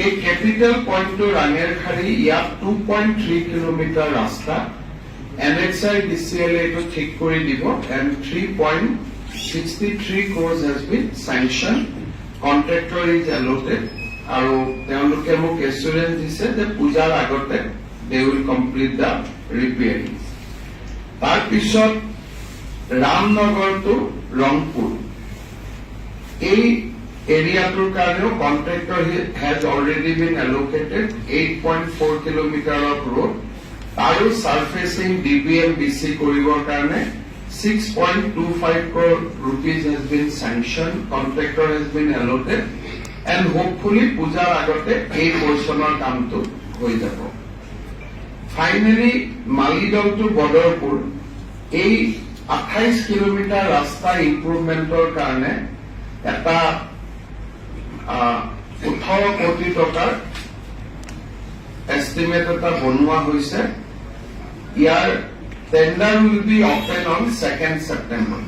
এই capital point two ৰাঙেৰখাড়ি ইয়াত 2.3 kilometre ৰাস্তা NHI DCL এটো ঠিক কৰি দিব and 3.63 crores has been sanctioned. Contractor is allotted আৰু তেওঁলোকে মোক এসুৰেন্স দিছে যে পূজাৰ আগতে they will complete the repairing. তাৰ পিছত ৰামনগৰ টু ৰংপুৰ এই এৰিয়াটোৰ কাৰণেও contractor has already been allocated 8.4 kilometer of road আৰু surfacing DBMBC কৰিবৰ কাৰণে 6.25 crore rupees has been sanctioned. Contractor has been allotted and hopefully পূজাৰ আগতে এই পৰ্চনৰ কামটো হৈ যাব. Finally, মালিগাঁও টু বদৰপুৰ এই 28 কিলোমিটাৰ ৰাস্তা ইম্প্ৰুভমেন্টৰ কাৰণে এটা 18 কোটি টকাৰ এস্টিমেট এটা বনোৱা হৈছে. ইয়াৰ tender will be open on 2nd September.